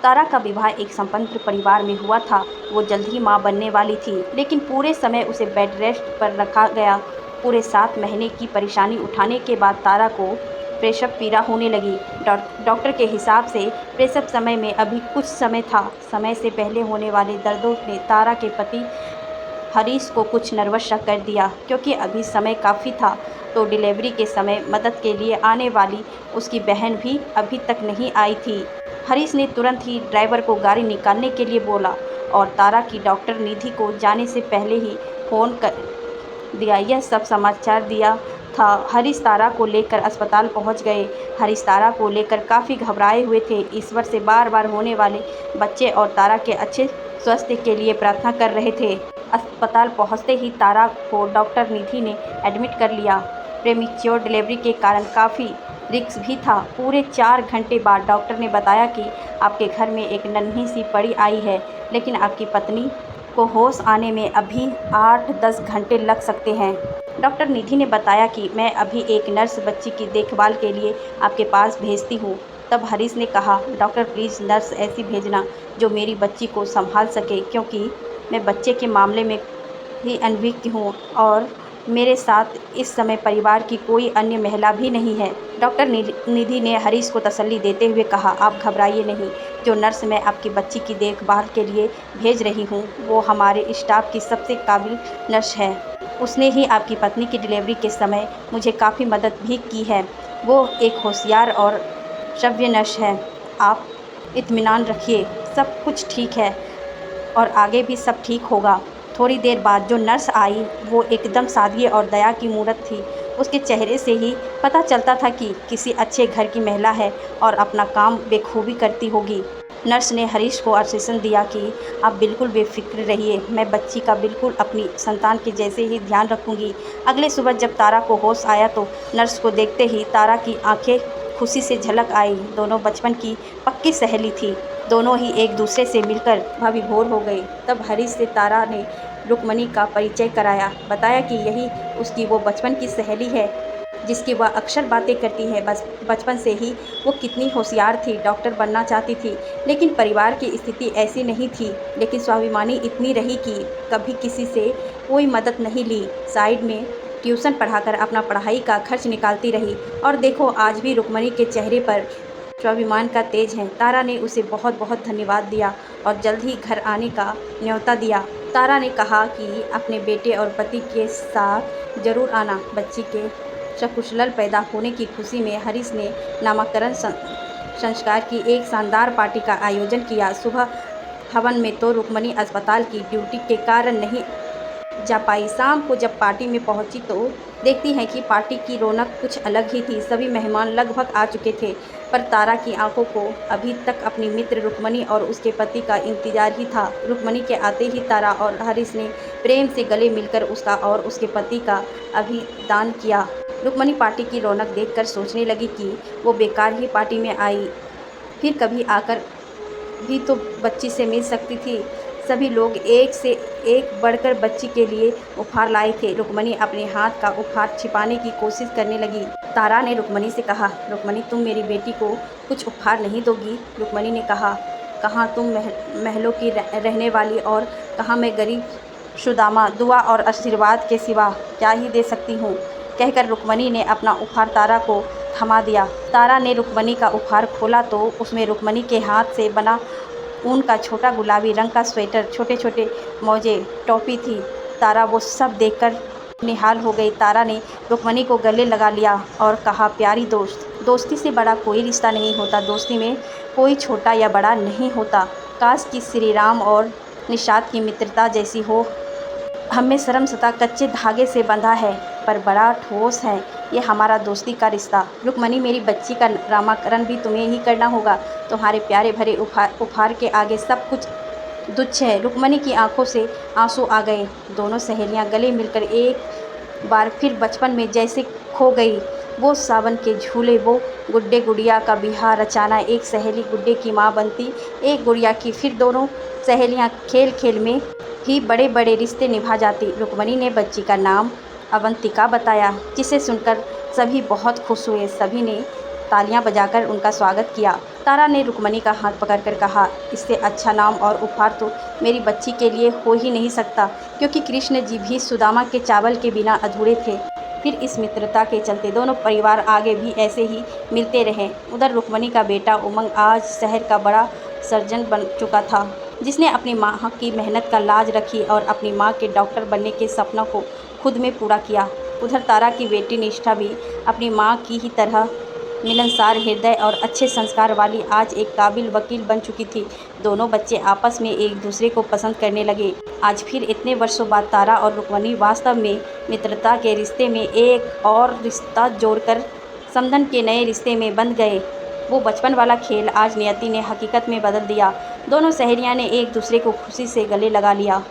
तारा का विवाह एक संपन्न परिवार में हुआ था। वो जल्द ही माँ बनने वाली थी, लेकिन पूरे समय उसे बेड रेस्ट पर रखा गया। पूरे 7 महीने की परेशानी उठाने के बाद तारा को प्रसव पीड़ा होने लगी। डॉक्टर के हिसाब से प्रसव समय में अभी कुछ समय था। समय से पहले होने वाले दर्दों ने तारा के पति हरीश को कुछ नर्वस सा कर दिया, क्योंकि अभी समय काफ़ी था। तो डिलीवरी के समय मदद के लिए आने वाली उसकी बहन भी अभी तक नहीं आई थी। हरीश ने तुरंत ही ड्राइवर को गाड़ी निकालने के लिए बोला और तारा की डॉक्टर निधि को जाने से पहले ही फ़ोन कर दिया। यह सब समाचार दिया था। हरीश तारा को लेकर अस्पताल पहुंच गए। हरीश तारा को लेकर काफ़ी घबराए हुए थे। ईश्वर से बार बार होने वाले बच्चे और तारा के अच्छे स्वास्थ्य के लिए प्रार्थना कर रहे थे। अस्पताल पहुंचते ही तारा को डॉक्टर निधि ने एडमिट कर लिया। प्रीमेच्योर डिलीवरी के कारण काफ़ी रिस्क भी था। पूरे 4 घंटे बाद डॉक्टर ने बताया कि आपके घर में एक नन्ही सी परी आई है, लेकिन आपकी पत्नी को होश आने में अभी 8-10 घंटे लग सकते हैं। डॉक्टर निधि ने बताया कि मैं अभी एक नर्स बच्ची की देखभाल के लिए आपके पास भेजती हूँ। तब हरीश ने कहा, डॉक्टर प्लीज़ नर्स ऐसी भेजना जो मेरी बच्ची को संभाल सके, क्योंकि मैं बच्चे के मामले में ही अनभिज्ञ हूँ और मेरे साथ इस समय परिवार की कोई अन्य महिला भी नहीं है। डॉक्टर निधि ने हरीश को तसल्ली देते हुए कहा, आप घबराइए नहीं। जो नर्स मैं आपकी बच्ची की देखभाल के लिए भेज रही हूँ वो हमारे स्टाफ की सबसे काबिल नर्स है। उसने ही आपकी पत्नी की डिलीवरी के समय मुझे काफ़ी मदद भी की है। वो एक होशियार और सभ्य नर्स है। आप इत्मीनान रखिए, सब कुछ ठीक है और आगे भी सब ठीक होगा। थोड़ी देर बाद जो नर्स आई वो एकदम सादगी और दया की मूरत थी। उसके चेहरे से ही पता चलता था कि किसी अच्छे घर की महिला है और अपना काम बेखूबी करती होगी। नर्स ने हरीश को आश्वासन दिया कि आप बिल्कुल बेफिक्र रहिए, मैं बच्ची का बिल्कुल अपनी संतान के जैसे ही ध्यान रखूंगी। अगले सुबह जब तारा को होश आया तो नर्स को देखते ही तारा की आंखें खुशी से झलक आई। दोनों बचपन की पक्की सहेली थी। दोनों ही एक दूसरे से मिलकर भावविभोर हो गई। तब हरीश से तारा ने रुक्मणी का परिचय कराया। बताया कि यही उसकी वो बचपन की सहेली है जिसकी वह अक्सर बातें करती है। बस बचपन से ही वो कितनी होशियार थी, डॉक्टर बनना चाहती थी, लेकिन परिवार की स्थिति ऐसी नहीं थी। लेकिन स्वाभिमानी इतनी रही कि कभी किसी से कोई मदद नहीं ली। साइड में ट्यूशन पढ़ाकर अपना पढ़ाई का खर्च निकालती रही। और देखो आज भी रुक्मणी के चेहरे पर स्वाभिमान का तेज है। तारा ने उसे बहुत बहुत धन्यवाद दिया और जल्द ही घर आने का न्योता दिया। तारा ने कहा कि अपने बेटे और पति के साथ ज़रूर आना। बच्ची के सकुशल पैदा होने की खुशी में हरीश ने नामकरण संस्कार की एक शानदार पार्टी का आयोजन किया। सुबह हवन में तो रुक्मणी अस्पताल की ड्यूटी के कारण नहीं जा पाई। शाम को जब पार्टी में पहुंची तो देखती हैं कि पार्टी की रौनक कुछ अलग ही थी। सभी मेहमान लगभग आ चुके थे, पर तारा की आंखों को अभी तक अपनी मित्र रुक्मणी और उसके पति का इंतजार ही था। रुक्मणी के आते ही तारा और हरीश ने प्रेम से गले मिलकर उसका और उसके पति का अभिदान किया। रुक्मणी पार्टी की रौनक देखकर सोचने लगी कि वो बेकार ही पार्टी में आई, फिर कभी आकर भी तो बच्ची से मिल सकती थी। सभी लोग एक से एक बढ़कर बच्ची के लिए उपहार लाए थे। रुक्मणी अपने हाथ का उपहार छिपाने की कोशिश करने लगी। तारा ने रुक्मणी से कहा, रुक्मणी तुम मेरी बेटी को कुछ उपहार नहीं दोगी? रुक्मणी ने कहा, कहाँ तुम महलों की रहने वाली और कहाँ मैं गरीब सुदामा, दुआ और आशीर्वाद के सिवा क्या ही दे सकती हूँ। कहकर रुक्मणी ने अपना उपहार तारा को थमा दिया। तारा ने रुक्मणी का उपहार खोला तो उसमें रुक्मणी के हाथ से बना ऊन का छोटा गुलाबी रंग का स्वेटर, छोटे छोटे मोजे, टोपी थी। तारा वो सब देखकर निहाल हो गई। तारा ने रुक्मणी को गले लगा लिया और कहा, प्यारी दोस्त, दोस्ती से बड़ा कोई रिश्ता नहीं होता। दोस्ती में कोई छोटा या बड़ा नहीं होता। काश कि श्री राम और निषाद की मित्रता जैसी हो। हमें शर्मसता कच्चे धागे से बंधा है, पर बड़ा ठोस है ये हमारा दोस्ती का रिश्ता। रुक्मणी मेरी बच्ची का नामकरण भी तुम्हें ही करना होगा। तुम्हारे प्यारे भरे उपहार के आगे सब कुछ तुच्छ है। रुक्मणी की आंखों से आंसू आ गए। दोनों सहेलियां गले मिलकर एक बार फिर बचपन में जैसे खो गई। वो सावन के झूले, वो गुड्डे गुड़िया का बिहार रचाना, एक सहेली गुड्डे की माँ बनती, एक गुड़िया की, फिर दोनों सहेलियां खेल खेल में ही बड़े बड़े रिश्ते निभा जाती। रुक्मणी ने बच्ची का नाम अवंतिका बताया, जिसे सुनकर सभी बहुत खुश हुए। सभी ने तालियां बजाकर उनका स्वागत किया। तारा ने रुक्मणी का हाथ पकड़कर कहा, इससे अच्छा नाम और उपहार तो मेरी बच्ची के लिए हो ही नहीं सकता, क्योंकि कृष्ण जी भी सुदामा के चावल के बिना अधूरे थे। फिर इस मित्रता के चलते दोनों परिवार आगे भी ऐसे ही मिलते रहे। उधर रुक्मणी का बेटा उमंग आज शहर का बड़ा सर्जन बन चुका था, जिसने अपनी माँ की मेहनत का लाज रखी और अपनी माँ के डॉक्टर बनने के सपनों को खुद में पूरा किया। उधर तारा की बेटी निष्ठा भी अपनी माँ की ही तरह मिलनसार हृदय और अच्छे संस्कार वाली आज एक काबिल वकील बन चुकी थी। दोनों बच्चे आपस में एक दूसरे को पसंद करने लगे। आज फिर इतने वर्षों बाद तारा और रुक्मणी वास्तव में मित्रता के रिश्ते में एक और रिश्ता जोड़कर समधन के नए रिश्ते में बंध गए। वो बचपन वाला खेल आज नियति ने हकीकत में बदल दिया। दोनों सहेलियां ने एक दूसरे को खुशी से गले लगा लिया।